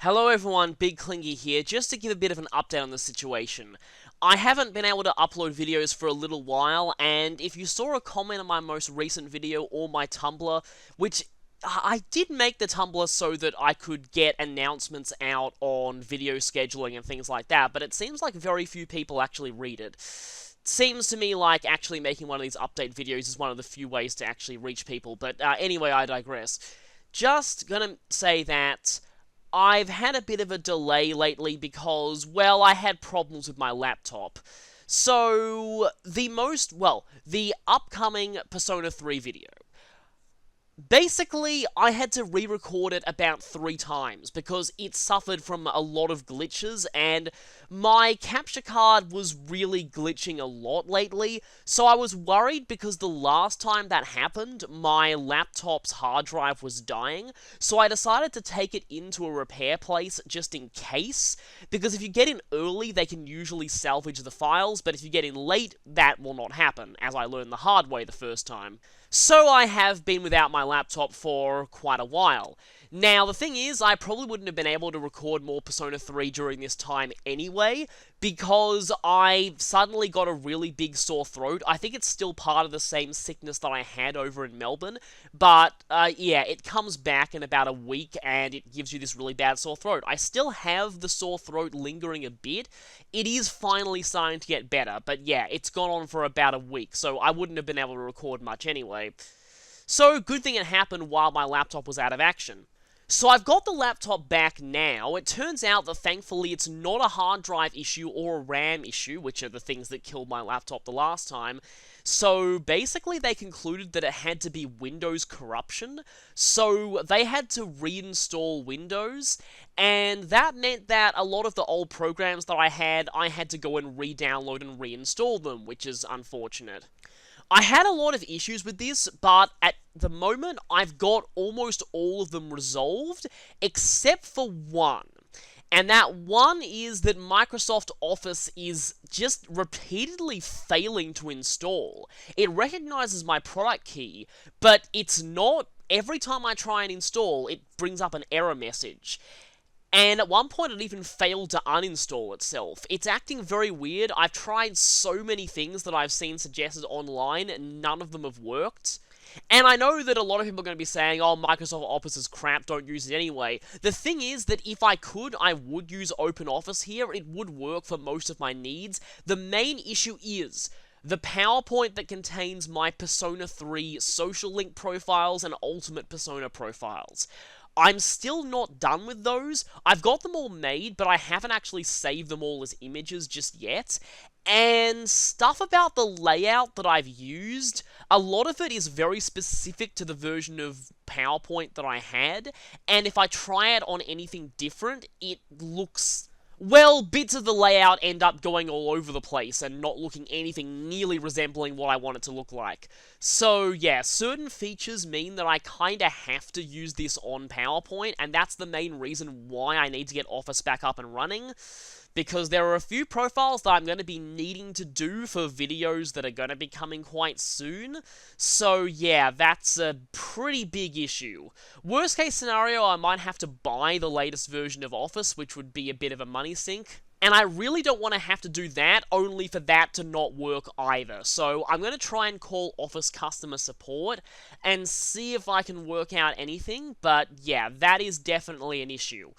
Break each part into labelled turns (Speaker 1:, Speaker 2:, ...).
Speaker 1: Hello everyone, Big Clingy here, just to give a bit of an update on the situation. I haven't been able to upload videos for a little while, and if you saw a comment on my most recent video or my Tumblr, which I did make the Tumblr so that I could get announcements out on video scheduling and things like that, but it seems like very few people actually read it. Seems to me like actually making one of these update videos is one of the few ways to actually reach people, but anyway, I digress. Just gonna say that I've had a bit of a delay lately because, well, I had problems with my laptop. So, the upcoming Persona 3 video. Basically, I had to re-record it about 3 times because it suffered from a lot of glitches and my capture card was really glitching a lot lately, so I was worried because the last time that happened, my laptop's hard drive was dying, so I decided to take it into a repair place just in case, because if you get in early, they can usually salvage the files, but if you get in late, that will not happen, as I learned the hard way the first time. So I have been without my laptop for quite a while. Now, the thing is, I probably wouldn't have been able to record more Persona 3 during this time anyway, because I suddenly got a really big sore throat. I think it's still part of the same sickness that I had over in Melbourne, but yeah, it comes back in about a week and it gives you this really bad sore throat. I still have the sore throat lingering a bit. It is finally starting to get better, but yeah, it's gone on for about a week, so I wouldn't have been able to record much anyway. So, good thing it happened while my laptop was out of action. So I've got the laptop back now. It turns out that thankfully it's not a hard drive issue or a RAM issue, which are the things that killed my laptop the last time. So basically they concluded that it had to be Windows corruption. So they had to reinstall Windows, and that meant that a lot of the old programs that I had to go and re-download and reinstall them, which is unfortunate. I had a lot of issues with this, but at the moment, I've got almost all of them resolved, except for one. And that one is that Microsoft Office is just repeatedly failing to install. It recognizes my product key, but it's not. Every time I try and install, it brings up an error message. And at one point it even failed to uninstall itself. It's acting very weird. I've tried so many things that I've seen suggested online, and none of them have worked. And I know that a lot of people are going to be saying, oh, Microsoft Office is crap, don't use it anyway. The thing is that if I could, I would use OpenOffice here. It would work for most of my needs. The main issue is the PowerPoint that contains my Persona 3 social link profiles and Ultimate Persona profiles. I'm still not done with those. I've got them all made, but I haven't actually saved them all as images just yet. And stuff about the layout that I've used, a lot of it is very specific to the version of PowerPoint that I had, and if I try it on anything different, it looks... Well, bits of the layout end up going all over the place and not looking anything nearly resembling what I want it to look like. So yeah, certain features mean that I kinda have to use this on PowerPoint, and that's the main reason why I need to get Office back up and running, because there are a few profiles that I'm going to be needing to do for videos that are going to be coming quite soon. So yeah, that's a pretty big issue. Worst case scenario, I might have to buy the latest version of Office, which would be a bit of a money sink. And I really don't want to have to do that, only for that to not work either. So I'm going to try and call Office customer support and see if I can work out anything. But yeah, that is definitely an issue.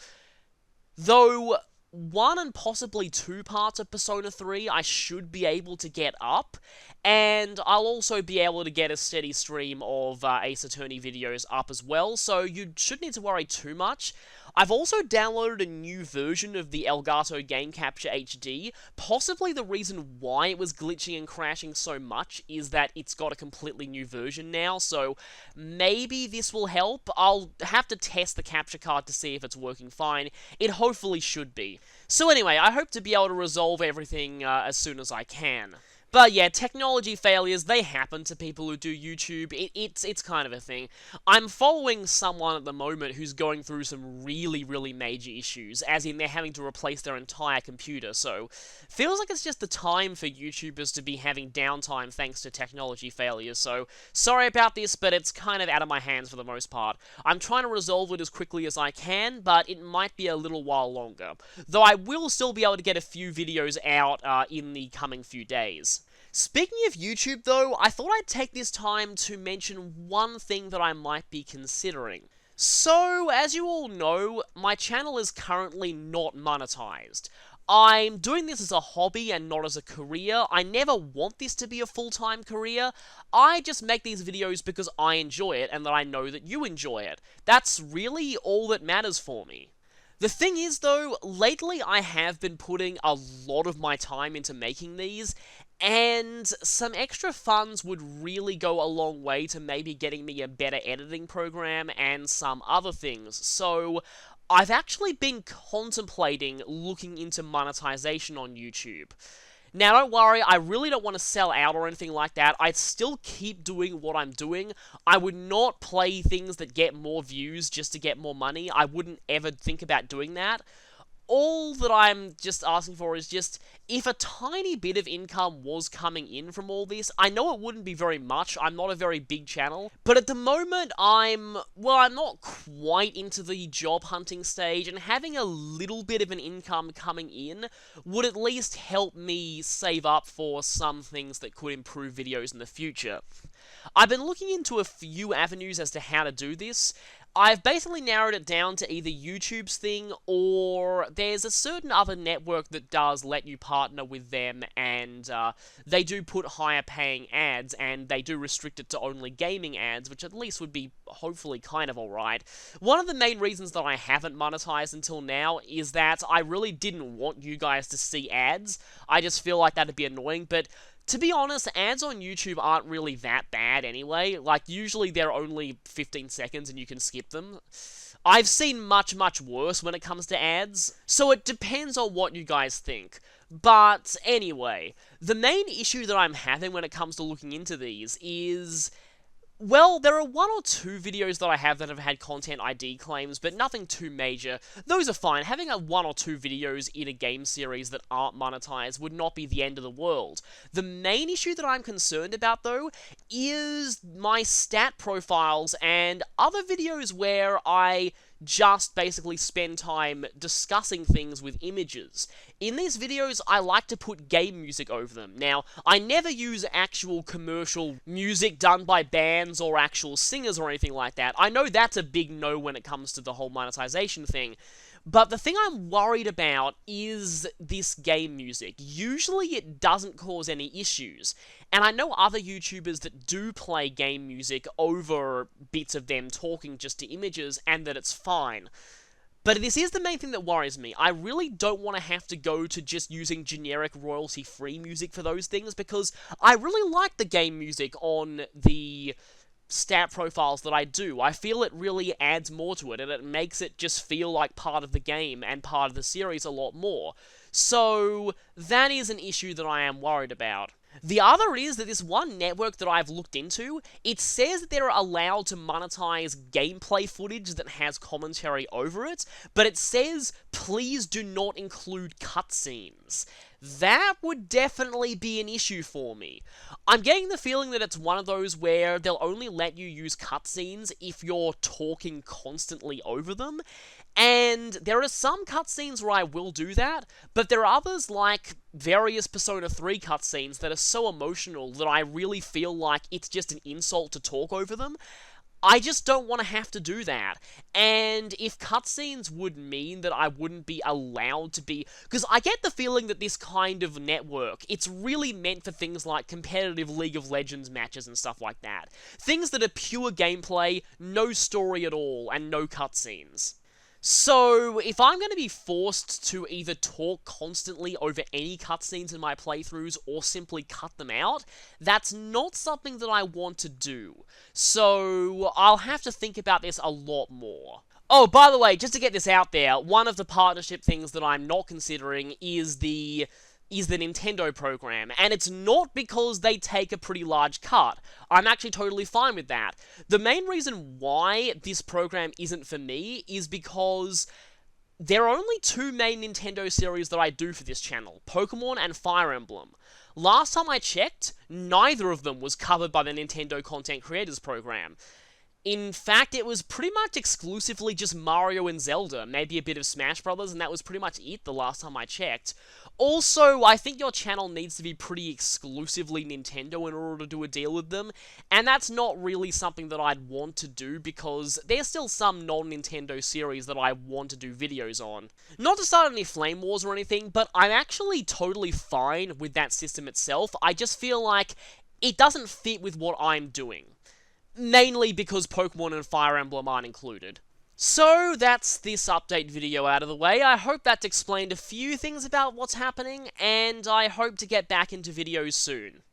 Speaker 1: Though one and possibly two parts of Persona 3 I should be able to get up, and I'll also be able to get a steady stream of Ace Attorney videos up as well, so you shouldn't need to worry too much. I've also downloaded a new version of the Elgato Game Capture HD. Possibly the reason why it was glitching and crashing so much is that it's got a completely new version now, so maybe this will help. I'll have to test the capture card to see if it's working fine. It hopefully should be. So anyway, I hope to be able to resolve everything as soon as I can. But yeah, technology failures, they happen to people who do YouTube. It's kind of a thing. I'm following someone at the moment who's going through some really, really major issues, as in they're having to replace their entire computer, so feels like it's just the time for YouTubers to be having downtime thanks to technology failures, so sorry about this, but it's kind of out of my hands for the most part. I'm trying to resolve it as quickly as I can, but it might be a little while longer. Though I will still be able to get a few videos out in the coming few days. Speaking of YouTube though, I thought I'd take this time to mention one thing that I might be considering. So, as you all know, my channel is currently not monetized. I'm doing this as a hobby and not as a career. I never want this to be a full-time career. I just make these videos because I enjoy it and that I know that you enjoy it. That's really all that matters for me. The thing is, though, lately I have been putting a lot of my time into making these, and some extra funds would really go a long way to maybe getting me a better editing program and some other things. So, I've actually been contemplating looking into monetization on YouTube. Now, don't worry, I really don't want to sell out or anything like that. I'd still keep doing what I'm doing. I would not play things that get more views just to get more money. I wouldn't ever think about doing that. All that I'm just asking for is just, if a tiny bit of income was coming in from all this, I know it wouldn't be very much, I'm not a very big channel, but at the moment I'm not quite into the job hunting stage, and having a little bit of an income coming in would at least help me save up for some things that could improve videos in the future. I've been looking into a few avenues as to how to do this. I've basically narrowed it down to either YouTube's thing, or there's a certain other network that does let you partner with them, and they do put higher paying ads, and they do restrict it to only gaming ads, which at least would be hopefully kind of alright. One of the main reasons that I haven't monetized until now is that I really didn't want you guys to see ads. I just feel like that'd be annoying, but to be honest, ads on YouTube aren't really that bad anyway. Like, usually they're only 15 seconds and you can skip them. I've seen much, much worse when it comes to ads, so it depends on what you guys think. But anyway, the main issue that I'm having when it comes to looking into these is, well, there are one or two videos that I have that have had content ID claims, but nothing too major. Those are fine. Having one or two videos in a game series that aren't monetized would not be the end of the world. The main issue that I'm concerned about, though, is my stat profiles and other videos where I just basically spend time discussing things with images. In these videos, I like to put game music over them. Now, I never use actual commercial music done by bands or actual singers or anything like that. I know that's a big no when it comes to the whole monetization thing. But the thing I'm worried about is this game music. Usually it doesn't cause any issues. And I know other YouTubers that do play game music over bits of them talking just to images, and that it's fine. But this is the main thing that worries me. I really don't want to have to go to just using generic royalty-free music for those things, because I really like the game music on the stat profiles that I do. I feel it really adds more to it, and it makes it just feel like part of the game and part of the series a lot more. So, that is an issue that I am worried about. The other is that this one network that I've looked into, it says that they're allowed to monetize gameplay footage that has commentary over it, but it says, please do not include cutscenes. That would definitely be an issue for me. I'm getting the feeling that it's one of those where they'll only let you use cutscenes if you're talking constantly over them, and there are some cutscenes where I will do that, but there are others, like various Persona 3 cutscenes, that are so emotional that I really feel like it's just an insult to talk over them. I just don't want to have to do that. And if cutscenes would mean that I wouldn't be allowed to be... Because I get the feeling that this kind of network, it's really meant for things like competitive League of Legends matches and stuff like that. Things that are pure gameplay, no story at all, and no cutscenes. So, if I'm going to be forced to either talk constantly over any cutscenes in my playthroughs or simply cut them out, that's not something that I want to do. So, I'll have to think about this a lot more. Oh, by the way, just to get this out there, one of the partnership things that I'm not considering is the is the Nintendo program, and it's not because they take a pretty large cut. I'm actually totally fine with that. The main reason why this program isn't for me is because there are only two main Nintendo series that I do for this channel, Pokemon and Fire Emblem. Last time I checked, neither of them was covered by the Nintendo Content Creators Program. In fact, it was pretty much exclusively just Mario and Zelda, maybe a bit of Smash Brothers, and that was pretty much it the last time I checked. Also, I think your channel needs to be pretty exclusively Nintendo in order to do a deal with them, and that's not really something that I'd want to do because there's still some non-Nintendo series that I want to do videos on. Not to start any flame wars or anything, but I'm actually totally fine with that system itself. I just feel like it doesn't fit with what I'm doing. Mainly because Pokemon and Fire Emblem aren't included. So, that's this update video out of the way. I hope that's explained a few things about what's happening, and I hope to get back into videos soon.